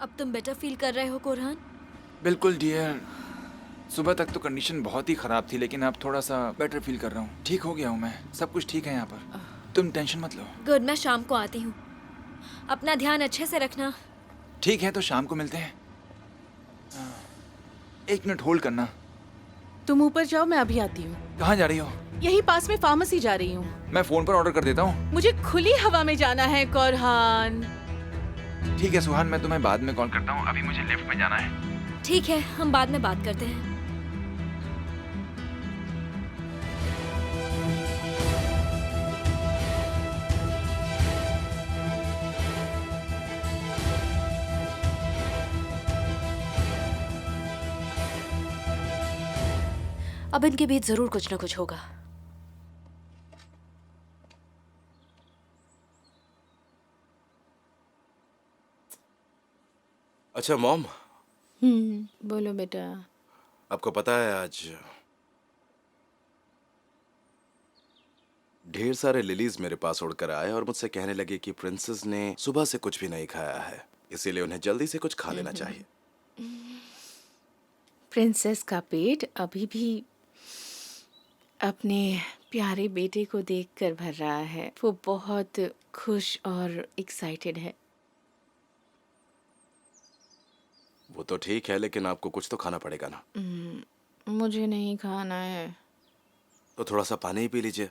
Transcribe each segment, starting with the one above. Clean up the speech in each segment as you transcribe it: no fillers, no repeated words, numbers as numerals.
अब तुम better feel कर रहे हो कोरहान? बिल्कुल डियर। सुबह तक तो कंडीशन बहुत ही ख़राब थी, लेकिन अब थोड़ा सा बेटर फील कर रहा हूँ। ठीक हो गया हूँ मैं, सब कुछ ठीक है यहाँ पर। तुम टेंशन मत लो। गुड, मैं शाम को आती हूँ। अपना ध्यान अच्छे से रखना। ठीक है, तो शाम को मिलते हैं। 1 मिनट होल्ड करना। तुम ऊपर जाओ, मैं अभी आती हूँ। कहाँ जा रही हो? यही पास में फार्मेसी जा रही हूँ। मैं फ़ोन पर ऑर्डर कर देता हूँ। मुझे खुली हवा में जाना है कोरहान। ठीक है सुहान, मैं तुम्हें बाद में कॉल करता हूँ, अभी मुझे लिफ्ट में जाना है। ठीक है, हम बाद में बात करते हैं। अब इनके बीच जरूर कुछ ना कुछ होगा। अच्छा मॉम, बोलो बेटा। आपको पता है आज ढेर सारे लिलीज मेरे पास उड़कर आए और मुझसे कहने लगे कि प्रिंसेस ने सुबह से कुछ भी नहीं खाया है, इसीलिए उन्हें जल्दी से कुछ खा लेना चाहिए। प्रिंसेस का पेट अभी भी अपने प्यारे बेटे को देखकर भर रहा है। वो बहुत खुश और एक्साइटेड है। वो तो ठीक है, लेकिन आपको कुछ तो खाना पड़ेगा ना। मुझे नहीं खाना है। तो थोड़ा सा पानी ही पी लीजिए।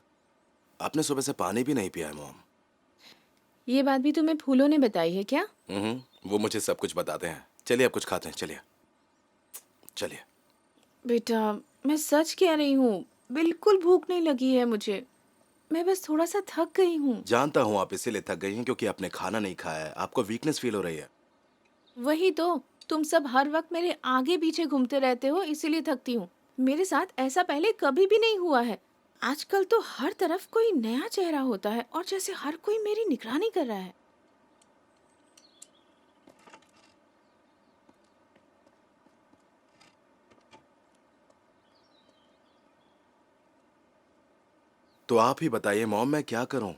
आपने सुबह से पानी भी नहीं पिया है मॉम। ये बात भी तुम्हें फूलों ने बताई है क्या? वो मुझे सब कुछ बताते हैं। चलिए आप कुछ खाते हैं, चलिए चलिए। बेटा, मैं सच कह रही हूँ, बिल्कुल भूख नहीं लगी है मुझे। मैं बस थोड़ा सा थक गई हूँ। जानता हूँ आप इसीलिए थक गई हैं क्योंकि आपने खाना नहीं खाया है, आपको वीकनेस फील हो रही है। वही तो, तुम सब हर वक्त मेरे आगे पीछे घूमते रहते हो, इसीलिए थकती हूँ। मेरे साथ ऐसा पहले कभी भी नहीं हुआ है। आजकल तो हर तरफ कोई नया चेहरा होता है और जैसे हर कोई मेरी निगरानी कर रहा है। तो आप ही बताइए मॉम, मैं क्या करूं?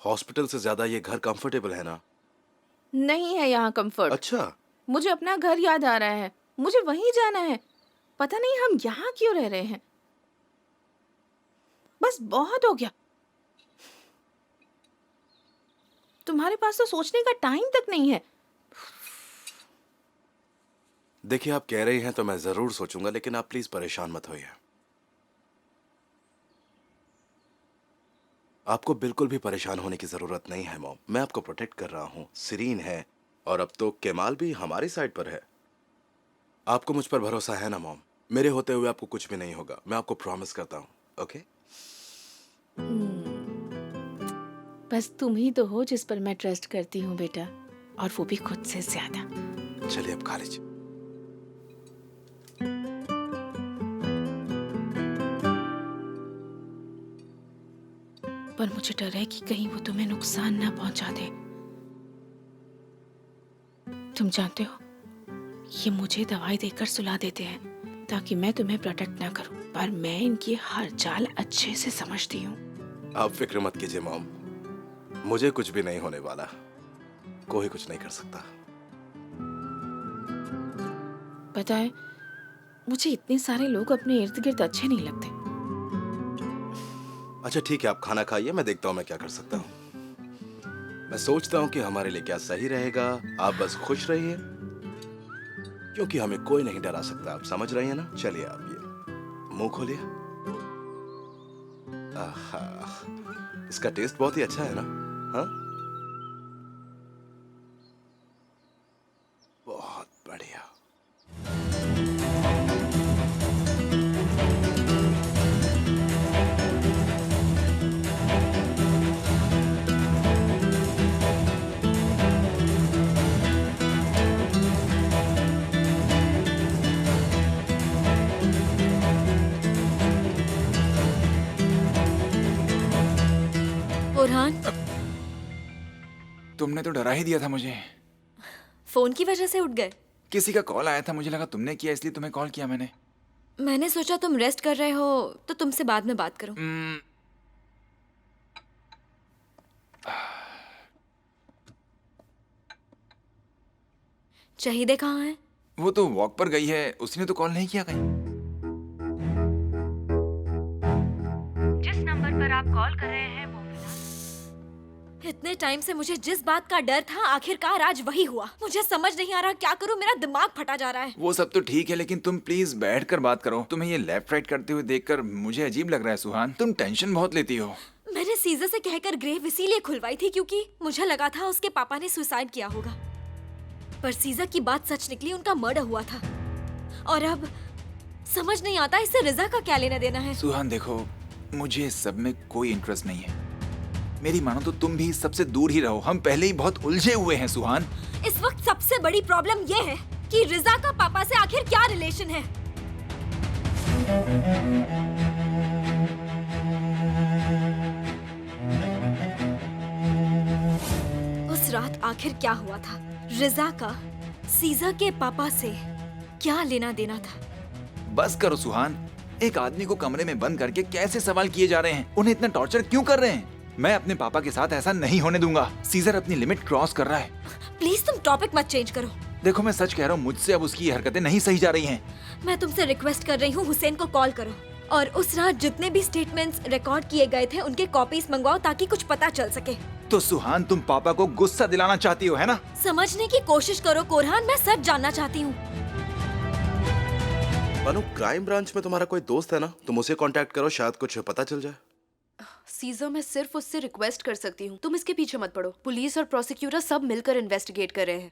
हॉस्पिटल से ज्यादा ये घर कंफर्टेबल है ना। नहीं है यहाँ कंफर्ट। अच्छा। मुझे अपना घर याद आ रहा है। मुझे वहीं जाना है। पता नहीं हम यहाँ क्यों रह रहे हैं। बस बहुत हो गया। तुम्हारे पास तो सोचने का टाइम तक नहीं है। देखिए, आप कह रही हैं तो मैं जरूर सोचूंगा, लेकिन आप प्लीज परेशान मत होइए। आपको बिल्कुल भी परेशान होने की जरूरत नहीं है मॉम। मैं आपको प्रोटेक्ट कर रहा हूँ। सिरीन है और अब तो केमाल भी हमारी साइड पर है। आपको मुझ पर भरोसा है ना मॉम? मेरे होते हुए आपको कुछ भी नहीं होगा, मैं आपको प्रॉमिस करता हूँ। ओके? बस तुम ही तो हो जिस पर मैं ट्रस्ट करती हूँ बेटा, और वो भी खुद से ज्यादा। चलिए अब खा लीजिए। पर मुझे डर है कि कहीं वो तुम्हें नुकसान ना पहुंचा दे। तुम जानते हो, ये मुझे दवाई देकर सुला देते हैं ताकि मैं तुम्हें प्रोटेक्ट ना करूं, पर मैं इनकी हर चाल अच्छे से समझती हूँ। आप फिक्र मत कीजिए मॉम, मुझे कुछ भी नहीं होने वाला। कोई कुछ नहीं कर सकता। पता है, मुझे इतने सारे लोग अपने इर्द गिर्द अच्छे नहीं लगते। अच्छा ठीक है, आप खाना खाइए, मैं देखता हूँ मैं क्या कर सकता हूँ। मैं सोचता हूँ कि हमारे लिए क्या सही रहेगा। आप बस खुश रहिए, क्योंकि हमें कोई नहीं डरा सकता। आप समझ रही हैं ना? चलिए आप ये मुंह खोलिए। आहा, इसका टेस्ट बहुत ही अच्छा है ना? हाँ, बहुत बढ़िया। कोरहान, तुमने तो डरा ही दिया था मुझे। फोन की वजह से उठ गए? किसी का कॉल आया था, मुझे लगा तुमने किया, इसलिए तुम्हें कॉल किया मैंने। मैंने सोचा तुम रेस्ट कर रहे हो तो तुमसे बाद में बात करूं। हम्म, शहीदे कहाँ है? वो तो वॉक पर गई है, उसने तो कॉल नहीं किया कहीं। जिस नंबर पर आप कॉल कर रहे हैं वो इतने टाइम से मुझे जिस बात का डर था आखिरकार आज वही हुआ। मुझे समझ नहीं आ रहा क्या करूं, मेरा दिमाग फटा जा रहा है। वो सब तो ठीक है, लेकिन तुम प्लीज बैठ कर बात करो। तुम्हें ये लेफ्ट राइट करते हुए देखकर मुझे अजीब लग रहा है सुहान। तुम टेंशन बहुत लेती हो। मैंने सीजर से कहकर ग्रेव इसीलिए खुलवाई थी क्योंकि मुझे लगा था उसके पापा ने सुसाइड किया होगा, पर सीजर की बात सच निकली, उनका मर्डर हुआ था। और अब समझ नहीं आता इससे रिजा का क्या लेना देना है। सुहान देखो, मुझे इस सब में कोई इंटरेस्ट नहीं है। मेरी मानो तो तुम भी इस सबसे दूर ही रहो। हम पहले ही बहुत उलझे हुए हैं सुहान। इस वक्त सबसे बड़ी प्रॉब्लम ये है कि रिजा का पापा से आखिर क्या रिलेशन है। उस रात आखिर क्या हुआ था? रिजा का सीजर के पापा से क्या लेना देना था? बस करो सुहान। एक आदमी को कमरे में बंद करके कैसे सवाल किए जा रहे हैं? उन्हें इतना टॉर्चर क्यों कर रहे हैं? मैं अपने पापा के साथ ऐसा नहीं होने दूंगा। सीजर अपनी लिमिट क्रॉस कर रहा है। प्लीज तुम टॉपिक मत चेंज करो। देखो मैं सच कह रहा हूँ, मुझसे अब उसकी हरकतें नहीं सही जा रही हैं। मैं तुमसे रिक्वेस्ट कर रही हूँ, हुसैन को कॉल करो और उस रात जितने भी स्टेटमेंट्स रिकॉर्ड किए गए थे उनके कॉपीज मंगवाओ ताकि कुछ पता चल सके। तो सुहान तुम पापा को गुस्सा दिलाना चाहती हो, है ना? समझने की कोशिश करो कोरहान, मैं सच जानना चाहती हूँ। बानो, क्राइम ब्रांच में तुम्हारा कोई दोस्त है ना? तुम उसे कांटेक्ट करो, शायद कुछ पता चल जाए। सीजर, मैं सिर्फ उससे रिक्वेस्ट कर सकती हूँ, तुम इसके पीछे मत पड़ो। पुलिस और प्रोसिक्यूटर सब मिलकर इन्वेस्टिगेट कर रहे हैं।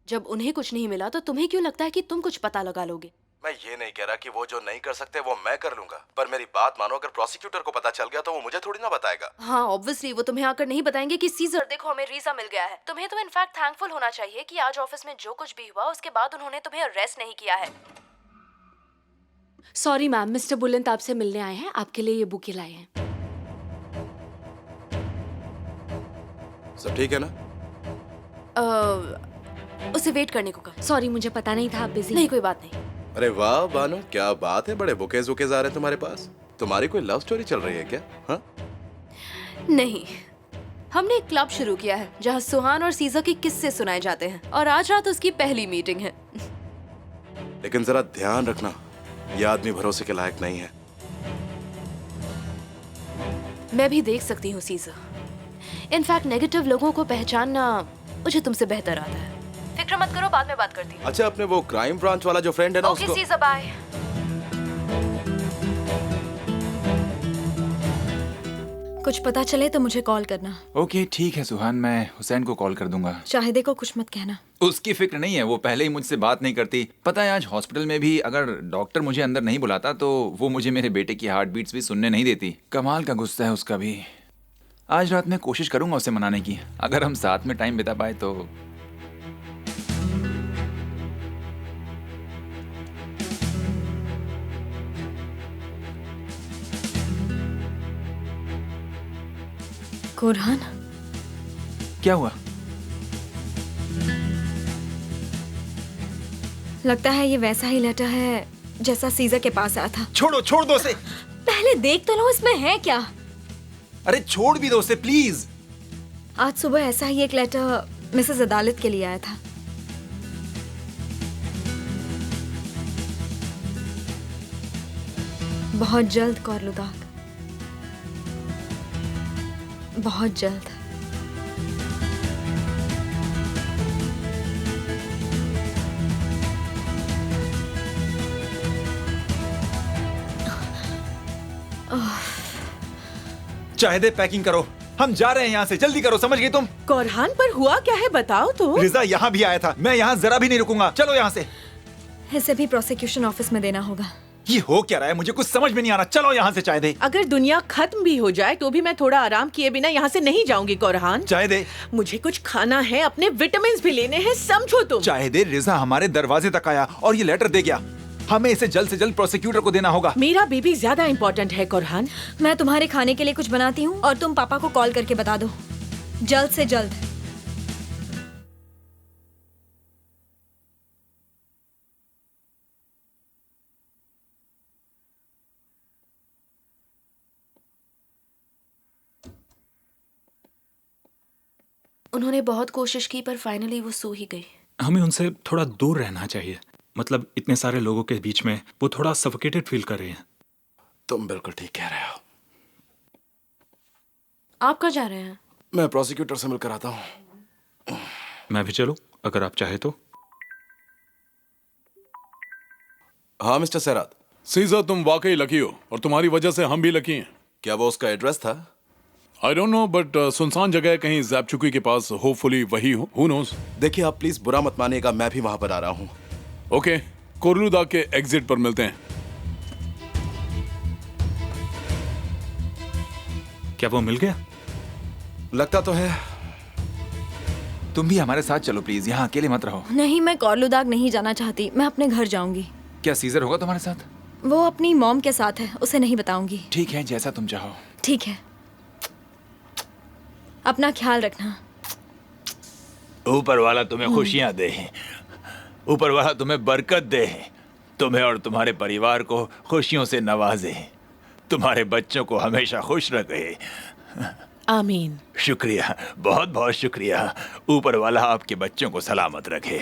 जब उन्हें कुछ नहीं मिला तो तुम्हें क्यों लगता है कि तुम कुछ पता लगा लोगे? मैं ये नहीं कह रहा कि वो जो नहीं कर सकते वो मैं कर लूंगा, पर मेरी बात मानो, अगर प्रोसिक्यूटर को पता चल गया तो वो मुझे थोड़ी ना बताएगा। हाँ, ऑब्वियसली वो तुम्हें आकर नहीं बताएंगे कि सीजर देखो हमें रीजा मिल गया है। तुम्हें तो इनफैक्ट थैंकफुल होना चाहिए कि आज ऑफिस में जो कुछ भी हुआ उसके बाद उन्होंने तुम्हें अरेस्ट नहीं किया है। सॉरी मैम, मिस्टर बुलंद आपसे मिलने आए हैं, आपके लिए ये बुके लाए हैं। सब ठीक है ना? उसे वेट करने को कहा। सॉरी, मुझे पता नहीं था आप बिजी। नहीं, कोई बात नहीं। अरे वाह बानो, क्या बात है, बड़े बुकेज वुकेज आ रहे हैं तुम्हारे पास। तुम्हारी कोई लव स्टोरी चल रही है क्या? हाँ? नहीं, हमने एक क्लब शुरू किया है जहाँ सुहान और सीजर के किस्से सुनाए जाते हैं और आज रात उसकी पहली मीटिंग है। लेकिन जरा ध्यान रखना, यह आदमी भरोसे के लायक नहीं है। मैं भी देख सकती हूँ सीजर। इनफैक्ट नेगेटिव लोगों को पहचानना मुझे तुमसे बेहतर आता है। फिक्र मत करो, बाद में बात करती हूँ। अच्छा, अपने वो क्राइम ब्रांच वाला जो फ्रेंड है ना, ओके सीजर, बाय। कुछ पता चले तो मुझे कॉल करना। ओके ठीक है सुहान, मैं हुसैन को कॉल कर दूंगा। शाहिदे को कुछ मत कहना। उसकी फिक्र नहीं है, वो पहले ही मुझसे बात नहीं करती। पता है आज हॉस्पिटल में भी अगर डॉक्टर मुझे अंदर नहीं बुलाता तो वो मुझे मेरे बेटे की हार्ट बीट्स भी सुनने नहीं देती। कमाल का गुस्सा है उसका भी। आज रात मैं कोशिश करूंगा उसे मनाने की, अगर हम साथ में टाइम बिता पाए तो। कोरहान, क्या हुआ? लगता है ये वैसा ही लेटर है जैसा सीजर के पास आया था। छोड़ो, छोड़ दो उसे। पहले देख तो लो इसमें है क्या। अरे छोड़ भी दो उसे प्लीज। आज सुबह ऐसा ही एक लेटर मिसेस अदालत के लिए आया था। बहुत जल्द कौरलुदाग, बहुत जल्द। चाहे दे पैकिंग करो, हम जा रहे हैं यहाँ से, जल्दी करो, समझ गई तुम? कोरहान, पर हुआ क्या है बताओ तो। रिजा यहाँ भी आया था, मैं यहाँ जरा भी नहीं रुकूंगा। चलो यहाँ से। इसे भी प्रोसिक्यूशन ऑफिस में देना होगा। ये हो क्या रहा है, मुझे कुछ समझ में नहीं आ रहा। चलो यहाँ से। चाहे दे। अगर दुनिया खत्म भी हो जाए तो भी मैं थोड़ा आराम किए बिना यहाँ से नहीं जाऊंगी कोरहान। चाहे दे। मुझे कुछ खाना है, अपने विटामिन्स भी लेने हैं, समझो तुम। चाहे दे, रिजा हमारे दरवाजे तक आया और ये लेटर दे गया। हमें इसे जल्द से जल्द प्रोसिक्यूटर को देना होगा। मेरा बेबी ज्यादा इम्पोर्टेंट है कोरहान। मैं तुम्हारे खाने के लिए कुछ बनाती हूँ और तुम पापा को कॉल करके बता दो, जल्द से जल्द। उन्होंने बहुत कोशिश की पर फाइनली वो सो ही गई। हमें उनसे थोड़ा दूर रहना चाहिए। मतलब इतने सारे लोगों के बीच में वो थोड़ा सफोकेटेड फील कर रही हैं। तुम बिल्कुल ठीक कह रहे हो। आप कहाँ जा रहे हैं? मैं प्रोसिक्यूटर से मिलकर आता हूँ। मैं भी चलूं अगर आप चाहे तो। हाँ मिस्टर सैरात, सीजर, तुम वाकई लकी हो और तुम्हारी वजह से हम भी लकी हैं। क्या वो उसका एड्रेस था? आई डोंट नो, बट सुनसान जगह है कहीं जैपचुकी के पास। होपफुली वही हो, हु नोस। देखिए आप प्लीज बुरा मत मानिएगा, मैं भी वहां पर आ रहा हूँ। ओके, कोरलुदा के एग्जिट पर मिलते हैं। क्या वो मिल गया? लगता तो है। तुम भी हमारे साथ चलो प्लीज, यहाँ अकेले मत रहो। नहीं, मैं कॉर्लुदाग नहीं जाना चाहती। मैं अपने घर जाऊंगी। क्या सीजर होगा तुम्हारे साथ? वो अपनी मॉम के साथ है, उसे नहीं बताऊंगी। ठीक है, जैसा तुम चाहो। ठीक है, अपना ख्याल रखना। ऊपर वाला तुम्हें खुशियां दे, ऊपर वाला तुम्हें बरकत दे, तुम्हें और तुम्हारे परिवार को खुशियों से नवाजे, तुम्हारे बच्चों को हमेशा खुश रखे। आमीन। शुक्रिया, बहुत बहुत शुक्रिया। ऊपर वाला आपके बच्चों को सलामत रखे।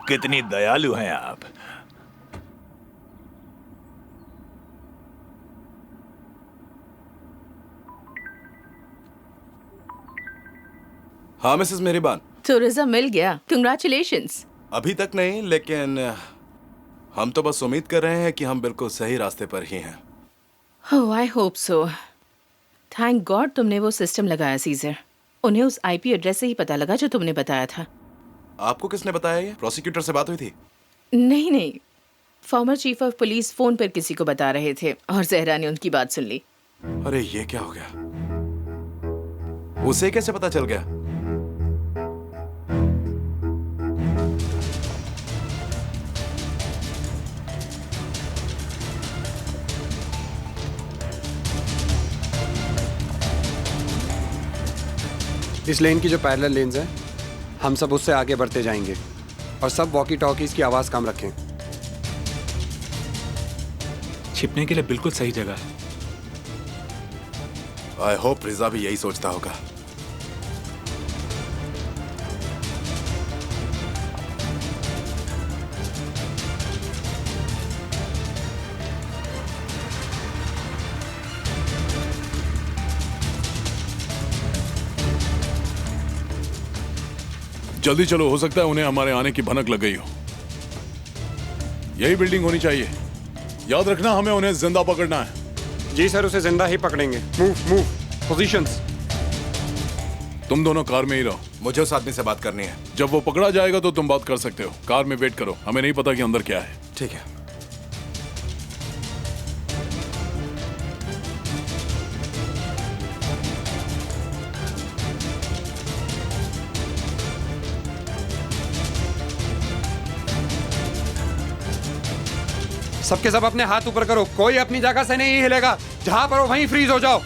कितनी दयालु हैं आप। हाँ मिसेस मेहरबान। टूरिज्म मिल गया, कंग्रेचुलेशंस। अभी तक नहीं, लेकिन हम तो बस उम्मीद कर रहे हैं कि हम बिल्कुल सही रास्ते पर ही हैं। Oh I hope so. Thank God तुमने वो सिस्टम लगाया सीजर। उन्हें उस आईपी एड्रेस से ही पता लगा जो तुमने बताया था। आपको किसने बताया ये? प्रोसिक्यूटर से बात हुई थी? नहीं नहीं, former chief of police phone पर किसी को बता रहे थे और जहरा ने उनकी बात सुन ली। अरे ये क्या हो गया? उसे कैसे पता चल गया? इस लेन की जो पैरेलल लेन्स हैं, हम सब उससे आगे बढ़ते जाएंगे और सब वॉकी टॉकीज की आवाज़ कम रखें। छिपने के लिए बिल्कुल सही जगह है। आई होप रिजा भी यही सोचता होगा। जल्दी चलो, हो सकता है उन्हें हमारे आने की भनक लग गई हो। यही बिल्डिंग होनी चाहिए। याद रखना, हमें उन्हें जिंदा पकड़ना है। जी सर, उसे जिंदा ही पकड़ेंगे। Move move, positions. तुम दोनों कार में ही रहो। मुझे उस आदमी से बात करनी है। जब वो पकड़ा जाएगा तो तुम बात कर सकते हो। कार में वेट करो, हमें नहीं पता कि अंदर क्या है। ठीक है। सबके सब अपने हाथ ऊपर करो, कोई अपनी जगह से नहीं हिलेगा। जहां पर हो वहीं फ्रीज हो जाओ।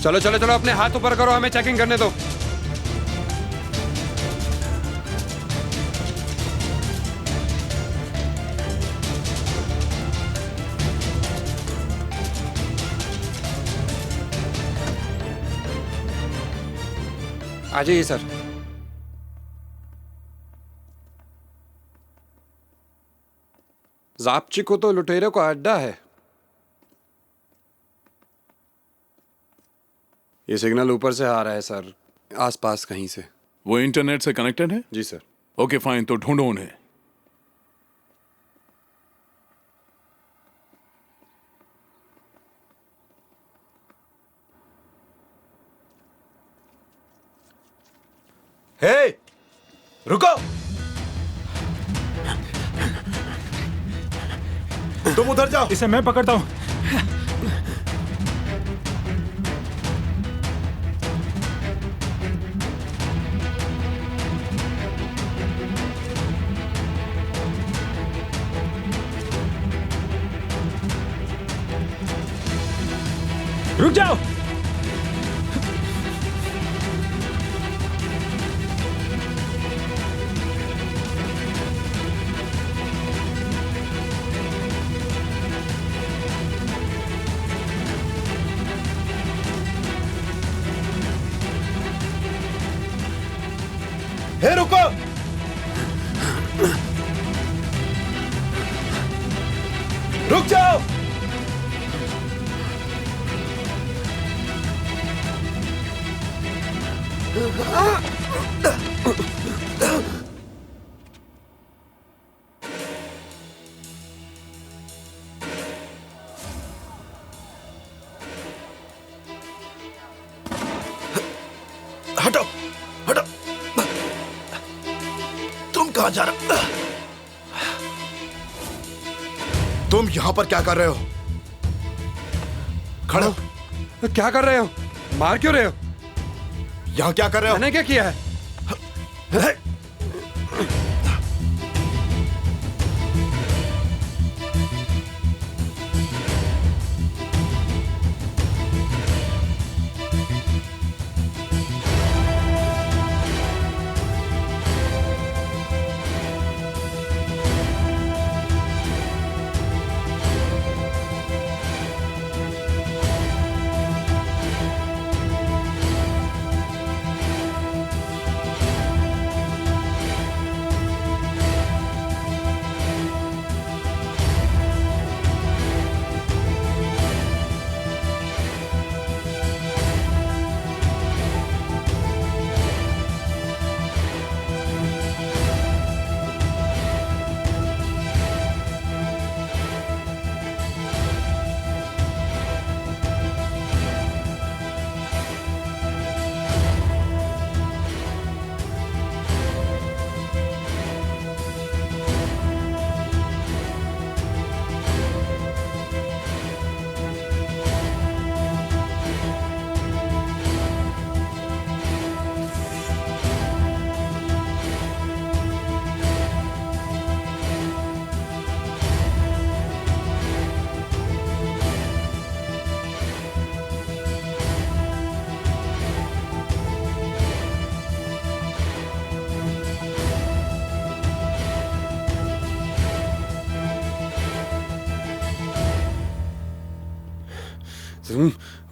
चलो चलो चलो, अपने हाथ ऊपर करो, हमें चेकिंग करने दो। आ जाइए सर। जापची को तो लुटेरों का अड्डा है। ये सिग्नल ऊपर से आ रहा है सर, आसपास कहीं से। वो इंटरनेट से कनेक्टेड है? जी सर। ओके फाइन, तो ढूंढो उन्हें। हे, रुको। तुम उधर जाओ। इसे मैं पकड़ता हूँ। रुक जाओ। हे, रुको। रुक जाओ। हटो, हटो। तुम कहां जा रहे हो? तुम यहां पर क्या कर रहे हो? खड़े हो। क्या कर रहे हो? मार क्यों रहे हो? यहां क्या कर रहे हो? मैंने क्या किया है?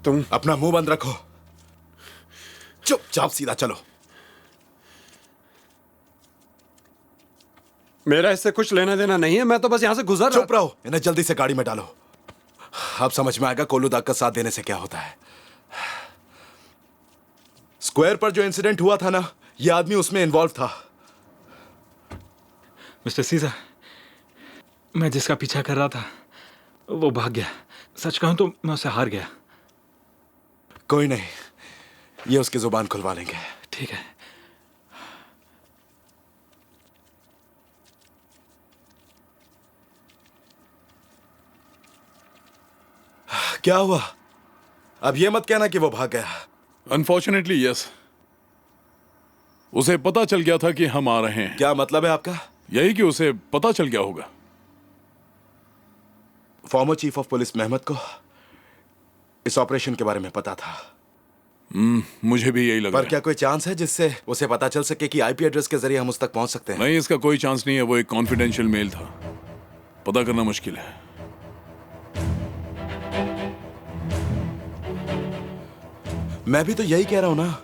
तुम अपना मुंह बंद रखो। चुपचाप सीधा चलो। मेरा इससे कुछ लेना देना नहीं है, मैं तो बस यहाँ से गुजर रहा। चुप रहो, इन्हें जल्दी से गाड़ी में डालो। अब समझ में आएगा कोलूदाग का साथ देने से क्या होता है। स्क्वायर पर जो इंसिडेंट हुआ था ना, ये आदमी उसमें इन्वॉल्व था। मिस्टर सीजा, मैं जिसका पीछा कर रहा था वो भाग गया। सच कहूं तो मैं उससे हार गया। कोई नहीं, ये उसकी जुबान खुलवा लेंगे। ठीक है। क्या हुआ? अब ये मत कहना कि वो भाग गया। Unfortunately yes. उसे पता चल गया था कि हम आ रहे हैं। क्या मतलब है आपका? यही कि उसे पता चल गया होगा। Former chief of police Mehmed को इस ऑपरेशन के बारे में पता था। मुझे भी यही लगा। पर क्या कोई चांस है जिससे उसे पता चल सके कि आईपी एड्रेस के जरिए हम उस तक पहुंच सकते हैं? नहीं, इसका कोई चांस नहीं है। वो एक कॉन्फिडेंशियल मेल था, पता करना मुश्किल है। मैं भी तो यही कह रहा हूं ना।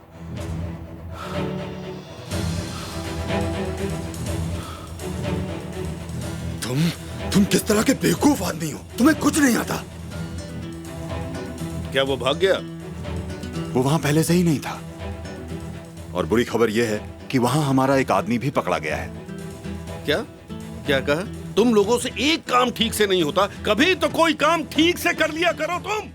तुम किस तरह के बेवकूफ आदमी हो? तुम्हें कुछ नहीं आता। क्या वो भाग गया? वो वहां पहले से ही नहीं था। और बुरी खबर यह है कि वहां हमारा एक आदमी भी पकड़ा गया है। क्या क्या कहा? तुम लोगों से एक काम ठीक से नहीं होता। कभी तो कोई काम ठीक से कर लिया करो तुम।